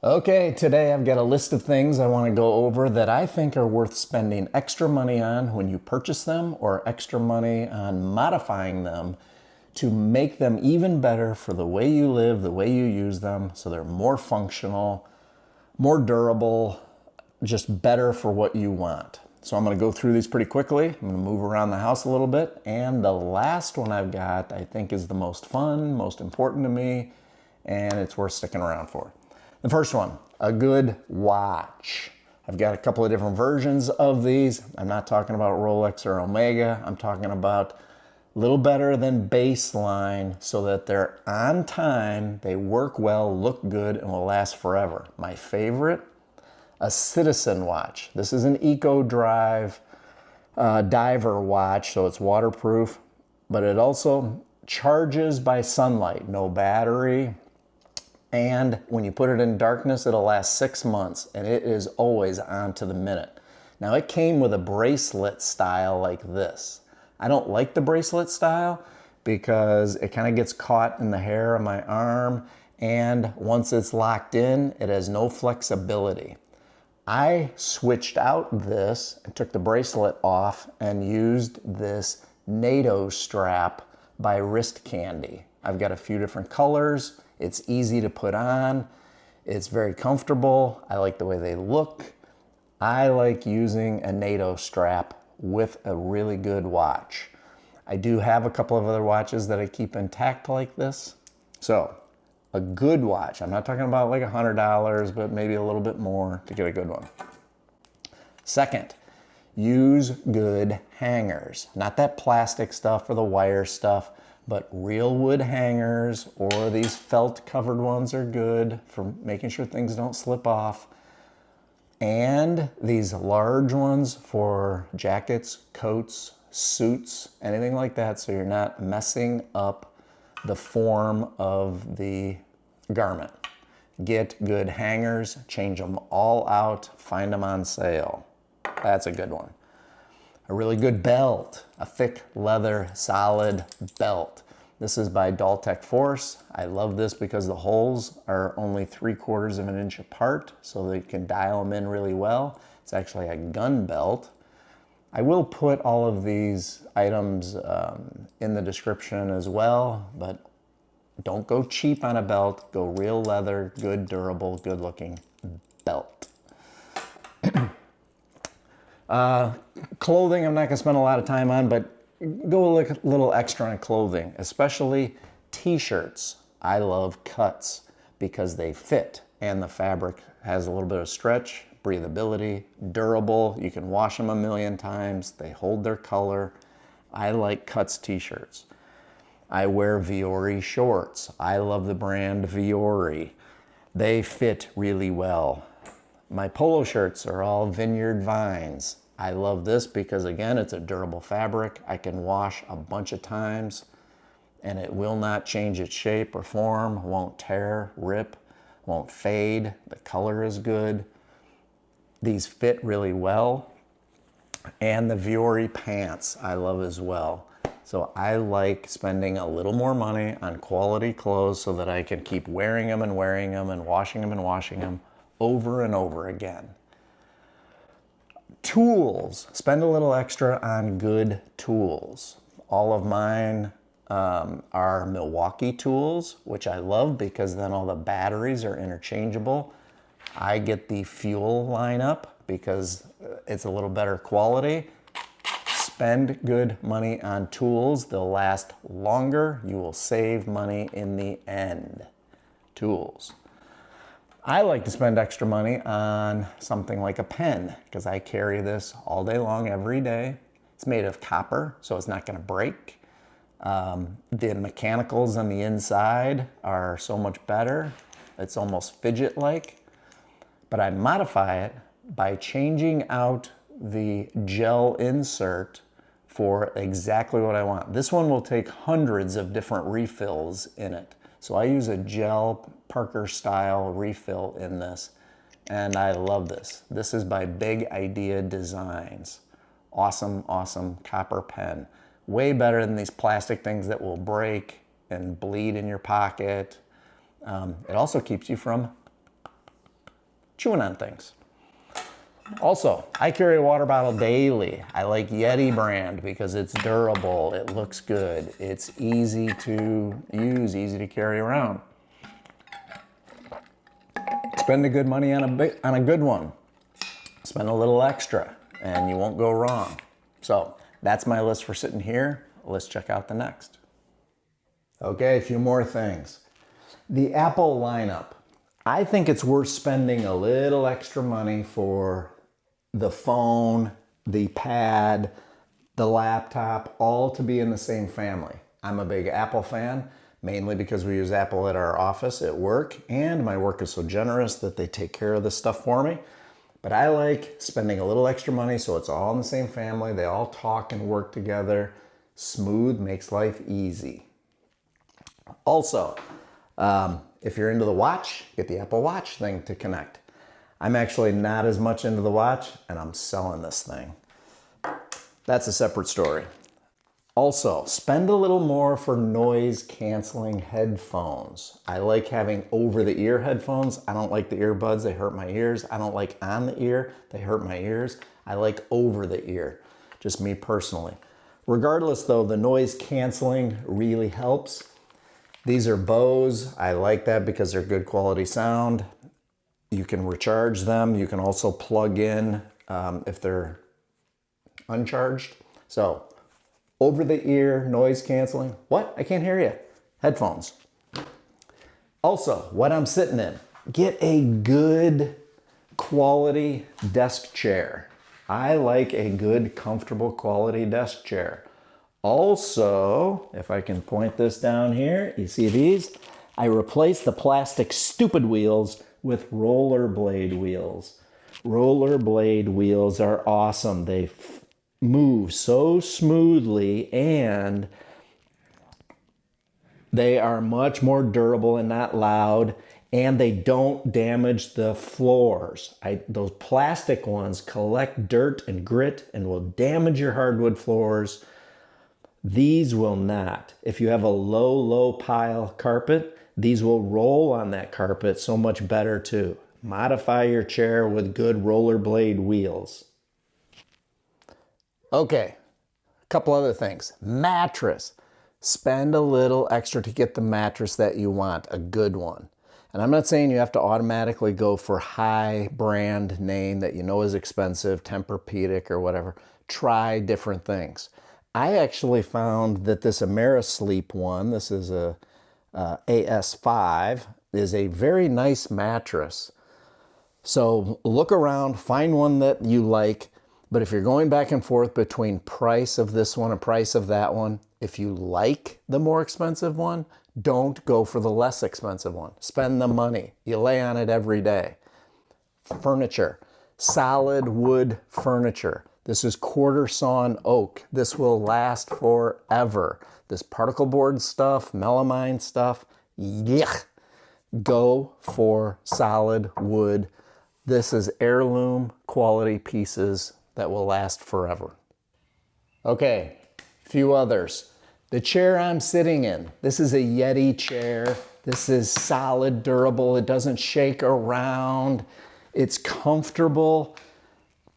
Okay, today I've got a list of things I want to go over that I think are worth spending extra money on when you purchase them, or extra money on modifying them to make them even better for the way you live, the way you use them, so they're more functional, more durable, just better for what you want. So I'm going to go through these pretty quickly. I'm going to move around the house a little bit. And the last one I've got, I think, is the most fun, most important to me, and it's worth sticking around for. The first one, a good watch. I've got a couple of different versions of these. I'm not talking about Rolex or Omega. I'm talking about a little better than baseline so that they're on time, they work well, look good, and will last forever. My favorite, a Citizen watch. This is an Eco Drive diver watch, so it's waterproof, but it also charges by sunlight, no battery. And when you put it in darkness, it'll last 6 months, and it is always on to the minute. Now, it came with a bracelet style like this. I don't like the bracelet style because it kind of gets caught in the hair on my arm, and once it's locked in, it has no flexibility. I switched out this and took the bracelet off and used this NATO strap by Wrist Candy. I've got a few different colors. It's easy to put on. It's very comfortable. I like the way they look. I like using a NATO strap with a really good watch. I do have a couple of other watches that I keep intact like this. So, a good watch. I'm not talking about like $100, but maybe a little bit more to get a good one. Second, use good hangers. Not that plastic stuff or the wire stuff, but real wood hangers, or these felt covered ones are good for making sure things don't slip off. And these large ones for jackets, coats, suits, anything like that, so you're not messing up the form of the garment. Get good hangers, change them all out, find them on sale. That's a good one. A really good belt, a thick leather solid belt. This is by Daltec Force. I love this because the holes are only 3/4 of an inch apart, so that you can dial them in really well. It's actually a gun belt. I will put all of these items in the description as well, but don't go cheap on a belt. Go real leather, good, durable, good looking belt. Clothing, I'm not going to spend a lot of time on, but go a little extra on clothing, especially t-shirts. I love cuts because they fit and the fabric has a little bit of stretch, breathability, durable. You can wash them a million times. They hold their color. I like cuts t-shirts. I wear Viore shorts. I love the brand Viore. They fit really well. My polo shirts are all Vineyard Vines. I love this because, again, it's a durable fabric. I can wash a bunch of times and it will not change its shape or form, won't tear, rip, won't fade. The color is good. These fit really well. And the Viore pants I love as well. So I like spending a little more money on quality clothes so that I can keep wearing them and wearing them and washing them and washing them over and over again. Tools. Spend a little extra on good tools. All of mine are Milwaukee tools, which I love because then all the batteries are interchangeable. I get the fuel lineup because it's a little better quality. Spend good money on tools. They'll last longer. You will save money in the end. Tools. I like to spend extra money on something like a pen because I carry this all day long, every day. It's made of copper, so it's not going to break. The mechanicals on the inside are so much better. It's almost fidget-like. But I modify it by changing out the gel insert for exactly what I want. This one will take hundreds of different refills in it. So I use a gel Parker style refill in this, and I love this. This is by Big Idea Designs. Awesome, awesome copper pen. Way better than these plastic things that will break and bleed in your pocket. It also keeps you from chewing on things. Also, I carry a water bottle daily. I like Yeti brand because it's durable, it looks good, it's easy to use, easy to carry around. Spend a good money on a good one. Spend a little extra and you won't go wrong. So that's my list for sitting here. Let's check out the next. Okay, a few more things. The Apple lineup. I think it's worth spending a little extra money for the phone, the pad, the laptop, all to be in the same family. I'm a big Apple fan, mainly because we use Apple at our office at work, and my work is so generous that they take care of this stuff for me. But I like spending a little extra money so it's all in the same family. They all talk and work together. Smooth makes life easy. Also, if you're into the watch, get the Apple Watch thing to connect. I'm actually not as much into the watch, and I'm selling this thing. That's a separate story. Also, spend a little more for noise canceling headphones. I like having over-the-ear headphones. I don't like the earbuds, they hurt my ears. I don't like on the ear, they hurt my ears. I like over the ear, just me personally. Regardless though, the noise canceling really helps. These are Bose. I like that because they're good quality sound. You can recharge them. You can also plug in if they're uncharged. So over the ear, noise canceling. What? I can't hear you. Headphones. Also, what I'm sitting in, get a good quality desk chair. I like a good, comfortable quality desk chair. Also, if I can point this down here, you see these? I replaced the plastic stupid wheels with rollerblade wheels. Rollerblade wheels are awesome. They move so smoothly and they are much more durable and not loud, and they don't damage the floors. Those plastic ones collect dirt and grit and will damage your hardwood floors. These will not. If you have a low pile carpet, these will roll on that carpet so much better too. Modify your chair with good rollerblade wheels. Okay, a couple other things. Mattress. Spend a little extra to get the mattress that you want, a good one. And I'm not saying you have to automatically go for high brand name that you know is expensive, Tempur-Pedic or whatever. Try different things. I actually found that this AmeriSleep one, this is a AS5, is a very nice mattress. So look around, find one that you like, but if you're going back and forth between price of this one and price of that one, if you like the more expensive one, don't go for the less expensive one. Spend the money. You lay on it every day. Furniture, solid wood furniture. This is quarter sawn oak. This will last forever. This particle board stuff, melamine stuff, yuck. Go for solid wood. This is heirloom quality pieces that will last forever. Okay, a few others. The chair I'm sitting in, this is a Yeti chair. This is solid, durable. It doesn't shake around. It's comfortable.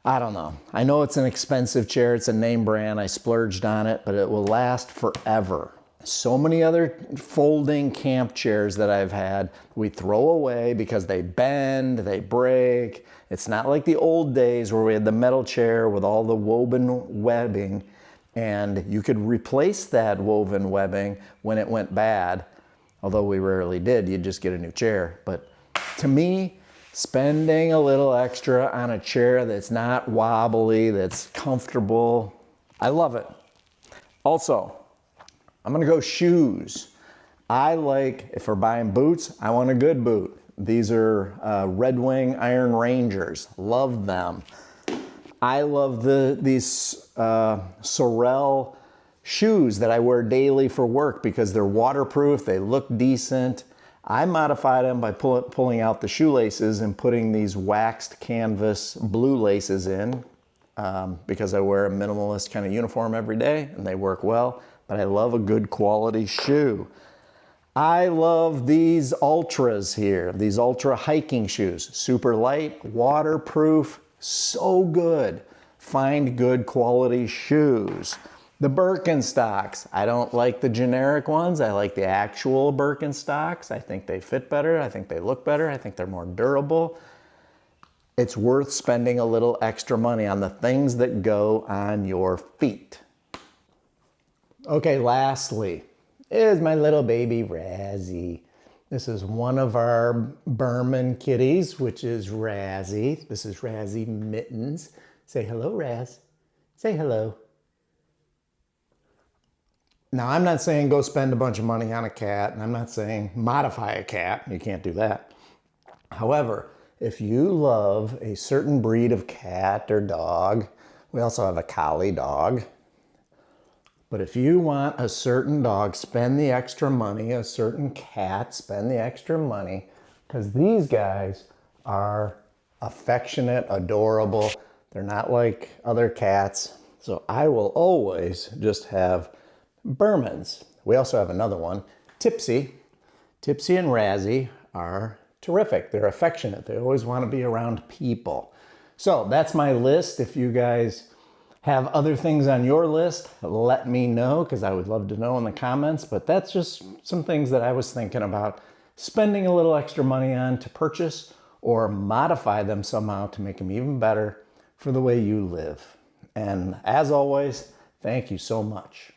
I don't know. I know it's an expensive chair. It's a name brand. I splurged on it, but it will last forever. So many other folding camp chairs that I've had, we throw away because they bend, they break. It's not like the old days where we had the metal chair with all the woven webbing, and you could replace that woven webbing when it went bad. Although we rarely did, you'd just get a new chair. But to me, spending a little extra on a chair that's not wobbly, that's comfortable, I love it. Also, I'm gonna go shoes. I like, if we're buying boots, I want a good boot. These are Red Wing Iron Rangers, love them. I love these Sorel shoes that I wear daily for work because they're waterproof, they look decent. I modified them by pulling out the shoelaces and putting these waxed canvas blue laces in because I wear a minimalist kind of uniform every day and they work well, but I love a good quality shoe. I love these Ultras here, these Ultra hiking shoes. Super light, waterproof, so good. Find good quality shoes. The Birkenstocks. I don't like the generic ones. I like the actual Birkenstocks. I think they fit better. I think they look better. I think they're more durable. It's worth spending a little extra money on the things that go on your feet. Okay, lastly is my little baby Razzie. This is one of our Berman kitties, which is Razzie. This is Razzie Mittens. Say hello, Raz. Say hello. Now, I'm not saying go spend a bunch of money on a cat, and I'm not saying modify a cat. You can't do that. However, if you love a certain breed of cat or dog, we also have a collie dog. But if you want a certain dog, spend the extra money. A certain cat, spend the extra money. Because these guys are affectionate, adorable. They're not like other cats. So I will always just have Bermans. We also have another one, Tipsy. Tipsy and Razzie are terrific. They're affectionate. They always want to be around people. So that's my list. If you guys have other things on your list, let me know, because I would love to know in the comments. But that's just some things that I was thinking about spending a little extra money on to purchase or modify them somehow to make them even better for the way you live. And as always, thank you so much.